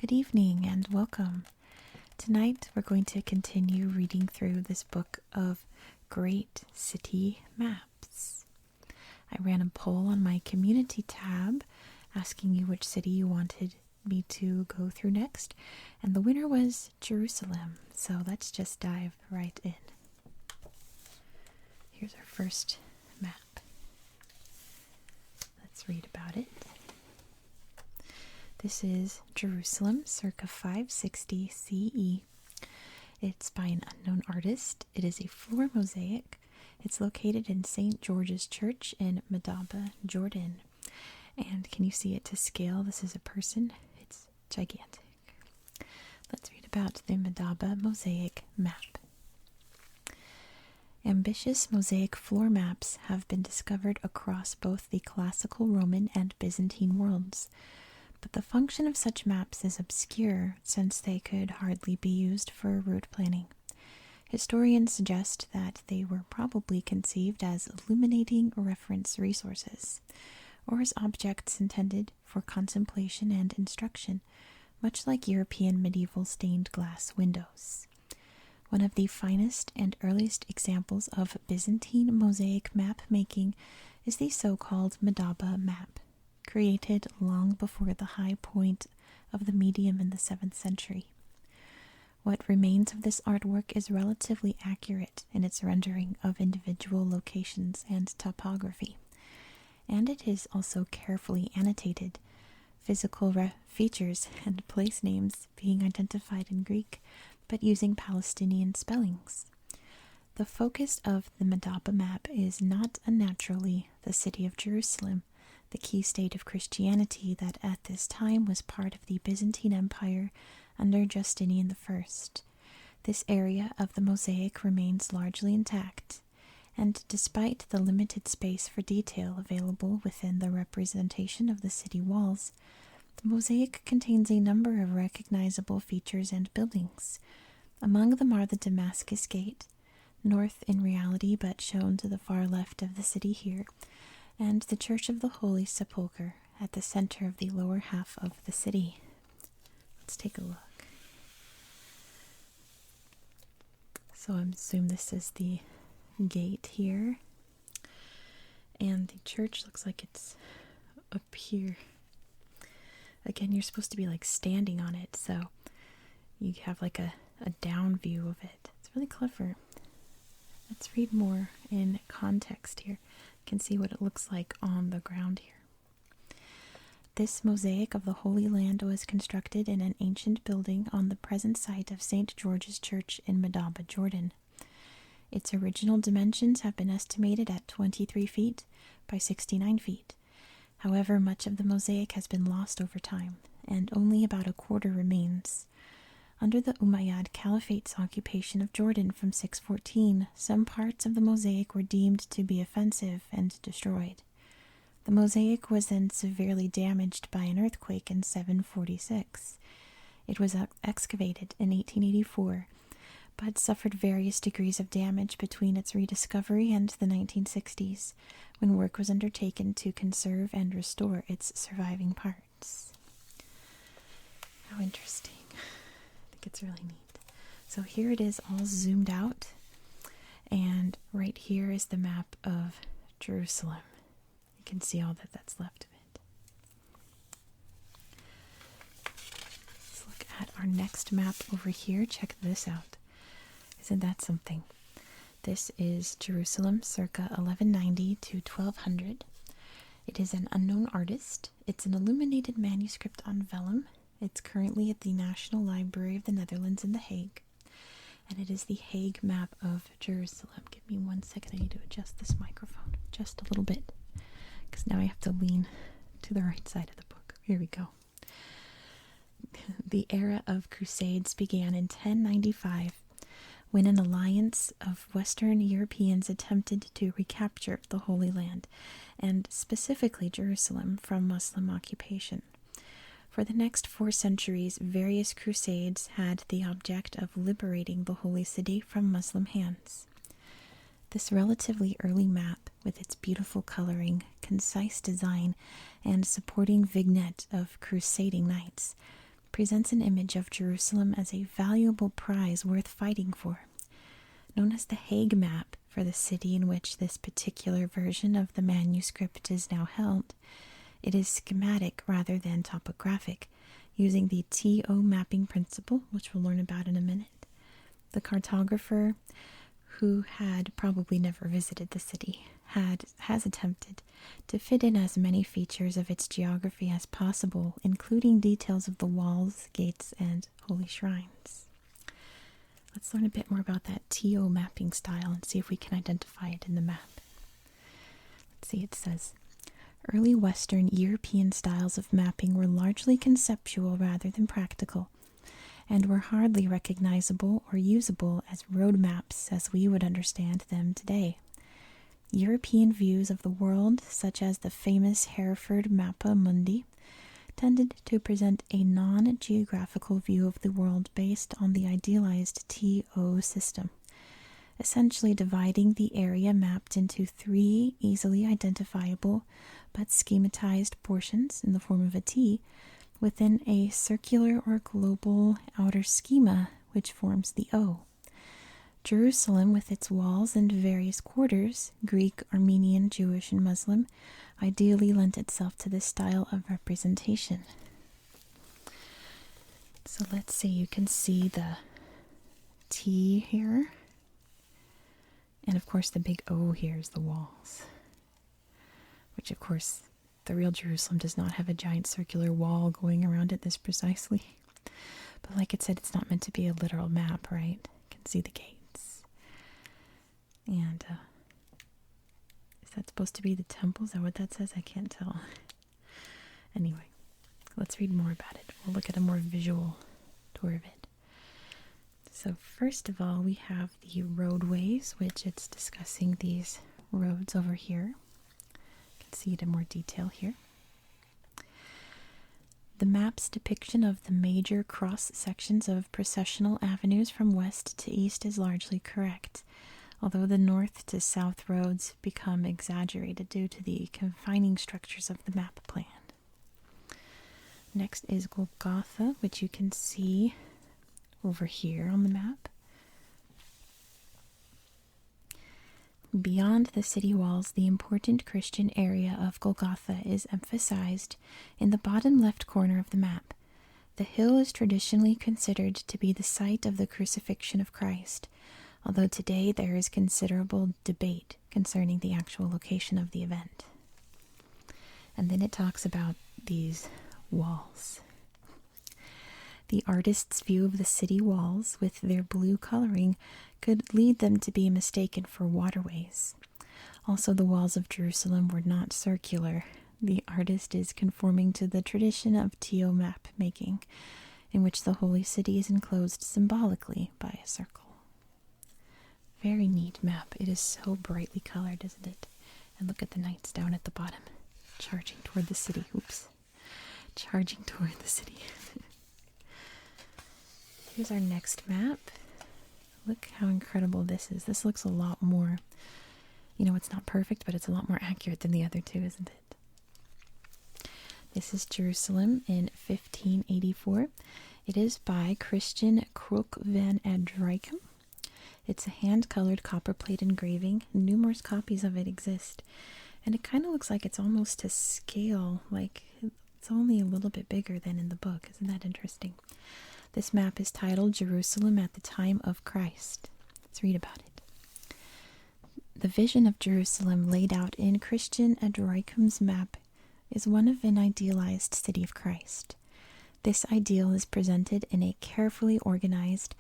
Good evening and welcome. Tonight we're going to continue reading through this book of great city maps. I ran a poll on my community tab asking you which city you wanted me to go through next, and the winner was Jerusalem. So let's just dive right in. Here's our first map. Let's read about it. This is Jerusalem, circa 560 CE. It's by an unknown artist. It is a floor mosaic. It's located in St. George's Church in Madaba, Jordan. And can you see it to scale? This is a person. It's gigantic. Let's read about the Madaba mosaic map. Ambitious mosaic floor maps have been discovered across both the classical Roman and Byzantine worlds. But the function of such maps is obscure, since they could hardly be used for route planning. Historians suggest that they were probably conceived as illuminating reference resources, or as objects intended for contemplation and instruction, much like European medieval stained glass windows. One of the finest and earliest examples of Byzantine mosaic map making is the so-called Madaba map, created long before the high point of the medium in the 7th century. What remains of this artwork is relatively accurate in its rendering of individual locations and topography, and it is also carefully annotated, physical features and place names being identified in Greek, but using Palestinian spellings. The focus of the Madaba map is not unnaturally the city of Jerusalem, the key state of Christianity that at this time was part of the Byzantine Empire under Justinian I. This area of the mosaic remains largely intact, and despite the limited space for detail available within the representation of the city walls, the mosaic contains a number of recognizable features and buildings. Among them are the Damascus Gate, north in reality but shown to the far left of the city here, and the Church of the Holy Sepulchre at the center of the lower half of the city. Let's take a look. So I assume this is the gate here, and the church looks like it's up here. Again, you're supposed to be like standing on it, so you have like a down view of it. It's really clever. Let's read more in context here. You can see what it looks like on the ground here. This mosaic of the Holy Land was constructed in an ancient building on the present site of St. George's Church in Madaba, Jordan. Its original dimensions have been estimated at 23 feet by 69 feet. However, much of the mosaic has been lost over time, and only about a quarter remains. Under the Umayyad Caliphate's occupation of Jordan from 614, some parts of the mosaic were deemed to be offensive and destroyed. The mosaic was then severely damaged by an earthquake in 746. It was excavated in 1884, but suffered various degrees of damage between its rediscovery and the 1960s, when work was undertaken to conserve and restore its surviving parts. How interesting. It's really neat. So here it is all zoomed out, and right here is the map of Jerusalem. You can see all that's left of it. Let's look at our next map over here. Check this out. Isn't that something? This is Jerusalem circa 1190 to 1200. It is an unknown artist. It's an illuminated manuscript on vellum. It's currently at the National Library of the Netherlands in The Hague, and it is the Hague map of Jerusalem. Give me 1 second, I need to adjust this microphone just a little bit, because now I have to lean to the right side of the book. Here we go. The era of Crusades began in 1095, when an alliance of Western Europeans attempted to recapture the Holy Land, and specifically Jerusalem, from Muslim occupation. For the next 4 centuries, various crusades had the object of liberating the Holy City from Muslim hands. This relatively early map, with its beautiful coloring, concise design, and supporting vignette of crusading knights, presents an image of Jerusalem as a valuable prize worth fighting for. Known as the Hague map for the city in which this particular version of the manuscript is now held, it is schematic rather than topographic, using the TO mapping principle, which we'll learn about in a minute. The cartographer, who had probably never visited the city, has attempted to fit in as many features of its geography as possible, including details of the walls, gates, and holy shrines. Let's learn a bit more about that TO mapping style and see if we can identify it in the map. Let's see, it says, early Western European styles of mapping were largely conceptual rather than practical, and were hardly recognizable or usable as road maps as we would understand them today. European views of the world, such as the famous Hereford Mappa Mundi, tended to present a non-geographical view of the world based on the idealized TO system, essentially dividing the area mapped into 3 easily identifiable but schematized portions in the form of a T within a circular or global outer schema which forms the O. Jerusalem, with its walls and various quarters, Greek, Armenian, Jewish, and Muslim, ideally lent itself to this style of representation. So let's see, you can see the T here, and of course the big O here is the walls, which of course the real Jerusalem does not have a giant circular wall going around it this precisely. But like it said, it's not meant to be a literal map, right? You can see the gates. And is that supposed to be the temple? Is that what that says? I can't tell. Anyway, let's read more about it. We'll look at a more visual tour of it. So first of all, we have the roadways, which it's discussing these roads over here. You can see it in more detail here. The map's depiction of the major cross sections of processional avenues from west to east is largely correct, although the north to south roads become exaggerated due to the confining structures of the map plan. Next is Golgotha, which you can see over here on the map. Beyond the city walls, the important Christian area of Golgotha is emphasized in the bottom left corner of the map. The hill is traditionally considered to be the site of the crucifixion of Christ, although today there is considerable debate concerning the actual location of the event. And then it talks about these walls. The artist's view of the city walls, with their blue coloring, could lead them to be mistaken for waterways. Also, the walls of Jerusalem were not circular. The artist is conforming to the tradition of TO map making, in which the holy city is enclosed symbolically by a circle. Very neat map. It is so brightly colored, isn't it? And look at the knights down at the bottom, charging toward the city. Oops. Charging toward the city. Here's our next map. Look how incredible this is. This looks a lot more, it's not perfect, but it's a lot more accurate than the other two, isn't it? This is Jerusalem in 1584. It is by Christian Krook van Adrichem. It's a hand-colored copperplate engraving. Numerous copies of it exist. And it kind of looks like it's almost to scale, like it's only a little bit bigger than in the book. Isn't that interesting? This map is titled Jerusalem at the Time of Christ. Let's read about it. The vision of Jerusalem laid out in Christian Adrichem's map is one of an idealized city of Christ. This ideal is presented in a carefully organized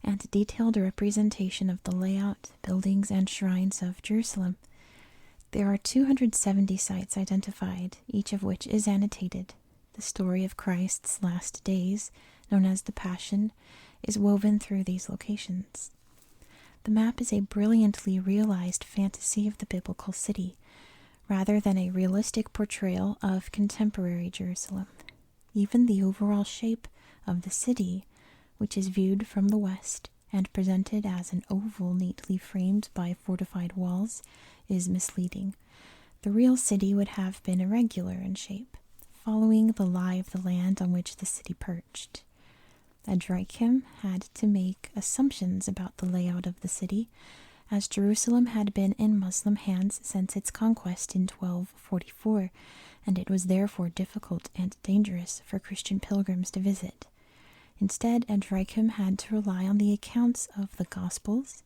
and detailed representation of the layout, buildings, and shrines of Jerusalem. There are 270 sites identified, each of which is annotated. The story of Christ's last days, known as the Passion, is woven through these locations. The map is a brilliantly realized fantasy of the biblical city, rather than a realistic portrayal of contemporary Jerusalem. Even the overall shape of the city, which is viewed from the west and presented as an oval neatly framed by fortified walls, is misleading. The real city would have been irregular in shape, following the lie of the land on which the city perched. Adrachim had to make assumptions about the layout of the city, as Jerusalem had been in Muslim hands since its conquest in 1244, and it was therefore difficult and dangerous for Christian pilgrims to visit. Instead, Adrachim had to rely on the accounts of the Gospels,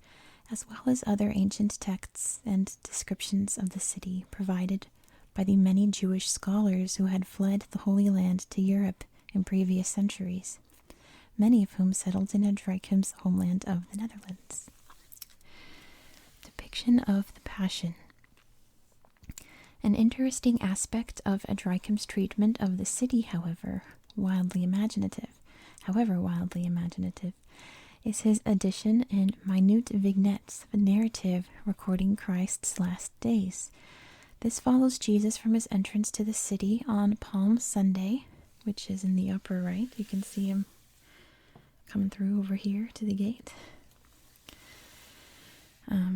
as well as other ancient texts and descriptions of the city provided by the many Jewish scholars who had fled the Holy Land to Europe in previous centuries, many of whom settled in Adrachim's homeland of the Netherlands. Depiction of the Passion. An interesting aspect of Adrachim's treatment of the city, however wildly imaginative, is his addition in minute vignettes of a narrative recording Christ's last days. This follows Jesus from his entrance to the city on Palm Sunday, which is in the upper right. You can see him coming through over here to the gate,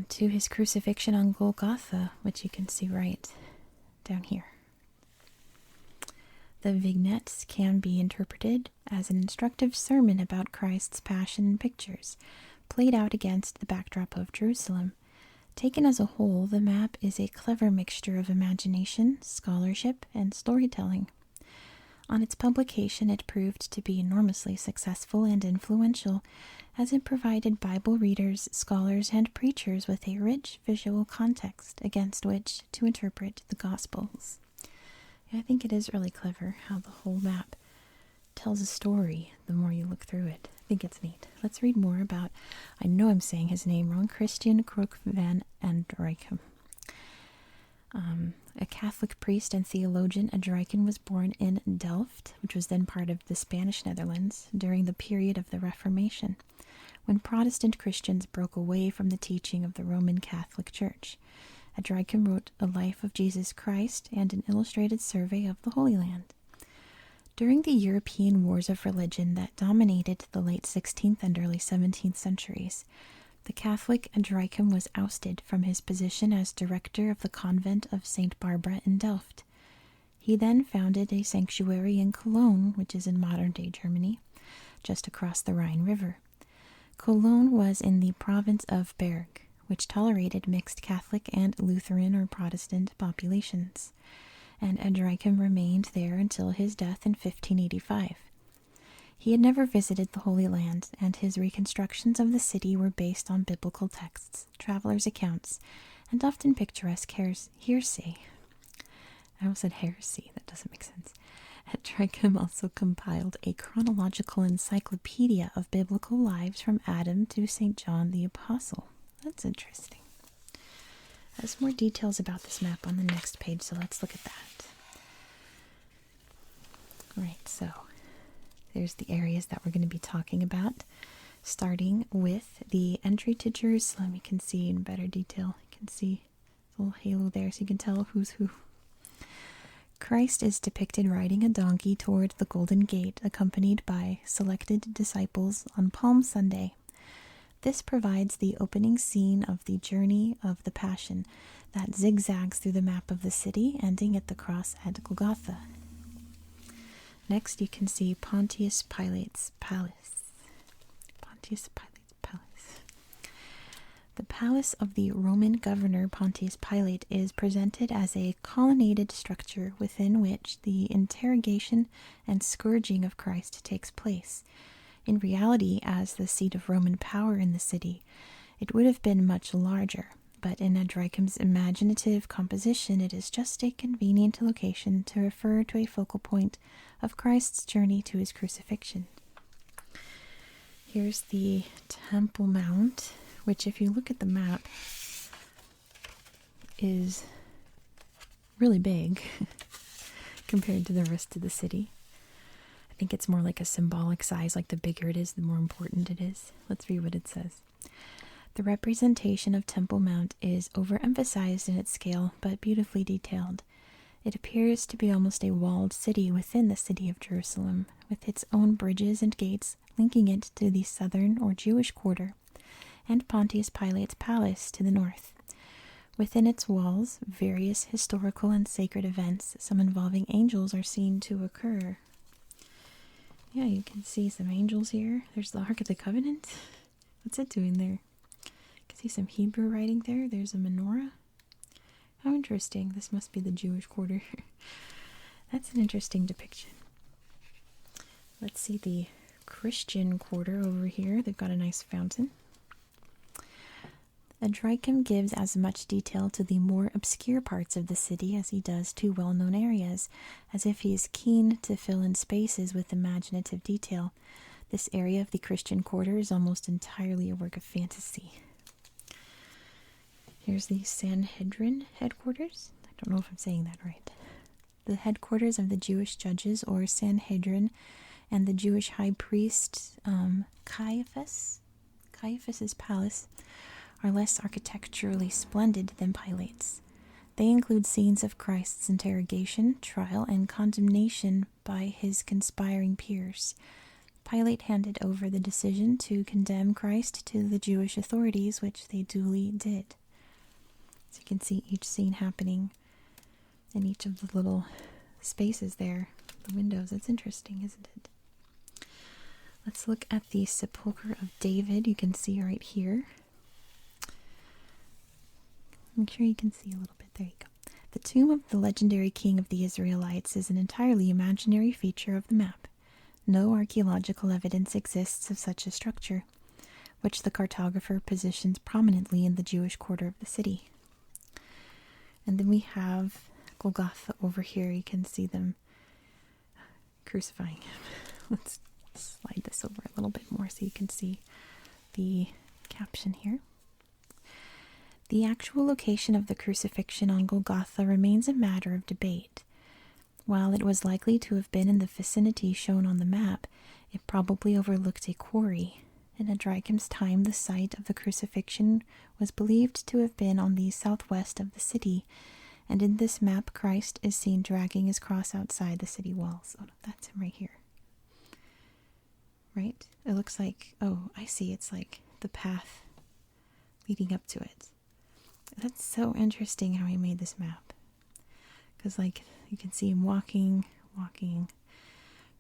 to his crucifixion on Golgotha, which you can see right down here. The vignettes can be interpreted as an instructive sermon about Christ's passion in pictures, played out against the backdrop of Jerusalem. Taken as a whole, the map is a clever mixture of imagination, scholarship, and storytelling. On its publication, it proved to be enormously successful and influential, as it provided Bible readers, scholars, and preachers with a rich visual context against which to interpret the Gospels. I think it is really clever how the whole map tells a story the more you look through it. I think it's neat. Let's read more about, I know I'm saying his name wrong, Christian Croock van Adrachim. A Catholic priest and theologian, Adrachim was born in Delft, which was then part of the Spanish Netherlands, during the period of the Reformation, when Protestant Christians broke away from the teaching of the Roman Catholic Church. Adrachim wrote A Life of Jesus Christ and an illustrated survey of the Holy Land. During the European wars of religion that dominated the late 16th and early 17th centuries, the Catholic Adrachim was ousted from his position as director of the convent of St. Barbara in Delft. He then founded a sanctuary in Cologne, which is in modern-day Germany, just across the Rhine River. Cologne was in the province of Berg, which tolerated mixed Catholic and Lutheran or Protestant populations, and Adrachim remained there until his death in 1585. He had never visited the Holy Land, and his reconstructions of the city were based on biblical texts, travelers' accounts, and often picturesque hearsay. I almost said heresy, that doesn't make sense. Adrachim also compiled a chronological encyclopedia of biblical lives from Adam to St. John the Apostle. That's interesting. There's more details about this map on the next page, so let's look at that. Right, so there's the areas that we're going to be talking about, starting with the entry to Jerusalem. You can see in better detail. You can see the little halo there, so you can tell who's who. Christ is depicted riding a donkey toward the Golden Gate, accompanied by selected disciples on Palm Sunday. This provides the opening scene of the journey of the Passion that zigzags through the map of the city, ending at the cross at Golgotha. Next, you can see Pontius Pilate's palace. Pontius Pilate's palace. The palace of the Roman governor Pontius Pilate is presented as a colonnaded structure within which the interrogation and scourging of Christ takes place. In reality, as the seat of Roman power in the city, it would have been much larger, but in Adrachim's imaginative composition, it is just a convenient location to refer to a focal point of Christ's journey to his crucifixion. Here's the Temple Mount, which, if you look at the map, is really big compared to the rest of the city. I think it's more like a symbolic size, like the bigger it is, the more important it is. Let's read what it says. The representation of Temple Mount is overemphasized in its scale, but beautifully detailed. It appears to be almost a walled city within the city of Jerusalem, with its own bridges and gates linking it to the southern or Jewish quarter, and Pontius Pilate's palace to the north. Within its walls, various historical and sacred events, some involving angels, are seen to occur. Yeah, you can see some angels here. There's the Ark of the Covenant. What's it doing there? You can see some Hebrew writing there. There's a menorah. How interesting. This must be the Jewish quarter. That's an interesting depiction. Let's see the Christian quarter over here. They've got a nice fountain. Adrichem gives as much detail to the more obscure parts of the city as he does to well-known areas, as if he is keen to fill in spaces with imaginative detail. This area of the Christian quarter is almost entirely a work of fantasy. Here's the Sanhedrin headquarters. I don't know if I'm saying that right. The headquarters of the Jewish judges, or Sanhedrin, and the Jewish high priest Caiaphas. Caiaphas's palace are less architecturally splendid than Pilate's. They include scenes of Christ's interrogation, trial, and condemnation by his conspiring peers. Pilate handed over the decision to condemn Christ to the Jewish authorities, which they duly did. So you can see each scene happening in each of the little spaces there, the windows. It's interesting, isn't it? Let's look at the Sepulchre of David. You can see right here. Make sure you can see a little bit. There you go. The tomb of the legendary king of the Israelites is an entirely imaginary feature of the map. No archaeological evidence exists of such a structure, which the cartographer positions prominently in the Jewish quarter of the city. And then we have Golgotha over here. You can see them crucifying him. Let's slide this over a little bit more so you can see the caption here. The actual location of the crucifixion on Golgotha remains a matter of debate. While it was likely to have been in the vicinity shown on the map, it probably overlooked a quarry. In Adrichem's time, the site of the crucifixion was believed to have been on the southwest of the city, and in this map Christ is seen dragging his cross outside the city walls. Oh, that's him right here. Right? It looks like, oh, I see, it's like the path leading up to it. That's so interesting how he made this map. Because, like, you can see him walking,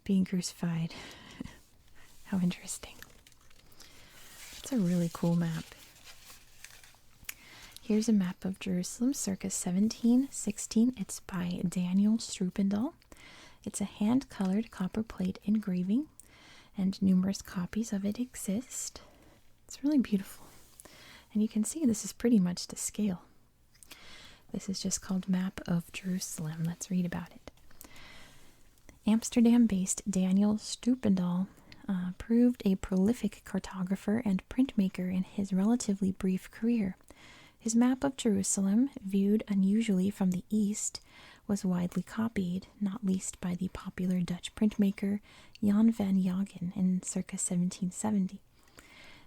being crucified. How interesting. It's a really cool map. Here's a map of Jerusalem circa 1716. It's by Daniel Strupendahl. It's a hand-colored copper plate engraving, and numerous copies of it exist. It's really beautiful. And you can see this is pretty much to scale. This is just called Map of Jerusalem. Let's read about it. Amsterdam-based Daniel Strupendahl proved a prolific cartographer and printmaker in his relatively brief career. His map of Jerusalem, viewed unusually from the east, was widely copied, not least by the popular Dutch printmaker Jan van Jagen in circa 1770.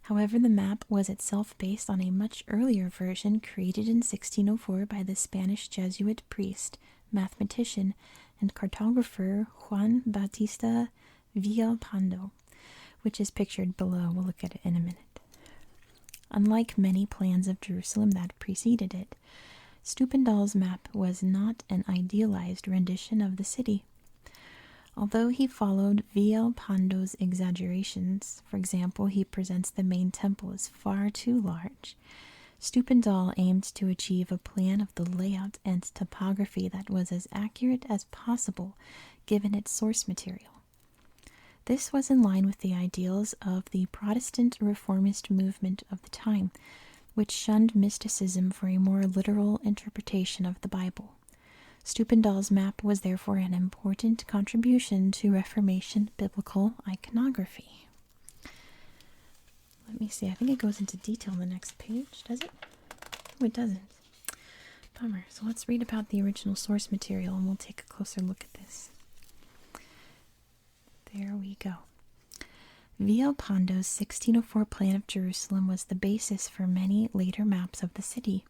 However, the map was itself based on a much earlier version created in 1604 by the Spanish Jesuit priest, mathematician, and cartographer Juan Bautista Villalpando, which is pictured below. We'll look at it in a minute. Unlike many plans of Jerusalem that preceded it, Strupendahl's map was not an idealized rendition of the city. Although he followed Villalpando's exaggerations, for example, he presents the main temple as far too large, Strupendahl aimed to achieve a plan of the layout and topography that was as accurate as possible given its source material. This was in line with the ideals of the Protestant reformist movement of the time, which shunned mysticism for a more literal interpretation of the Bible. Strupendahl's map was therefore an important contribution to Reformation biblical iconography. Let me see, I think it goes into detail on the next page, does it? Oh, it doesn't. Bummer. So let's read about the original source material and we'll take a closer look at this. There we go. Villalpando's 1604 plan of Jerusalem was the basis for many later maps of the city.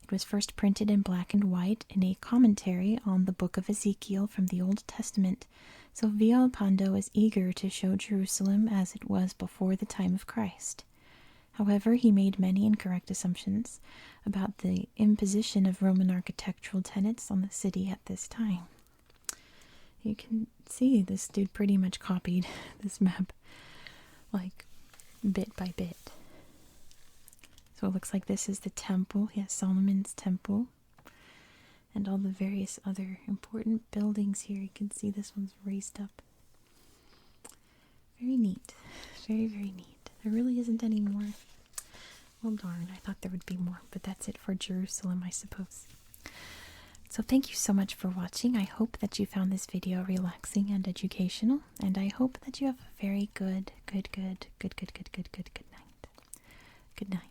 It was first printed in black and white in a commentary on the Book of Ezekiel from the Old Testament, so Villalpando is eager to show Jerusalem as it was before the time of Christ. However, he made many incorrect assumptions about the imposition of Roman architectural tenets on the city at this time. You can see this dude pretty much copied this map, like, bit by bit. So it looks like this is the temple. Yes, Solomon's temple. And all the various other important buildings here. You can see this one's raised up. Very neat. Very, very neat. There really isn't any more. Well, darn, I thought there would be more, but that's it for Jerusalem, I suppose. So thank you so much for watching. I hope that you found this video relaxing and educational, and I hope that you have a very good night. Good night.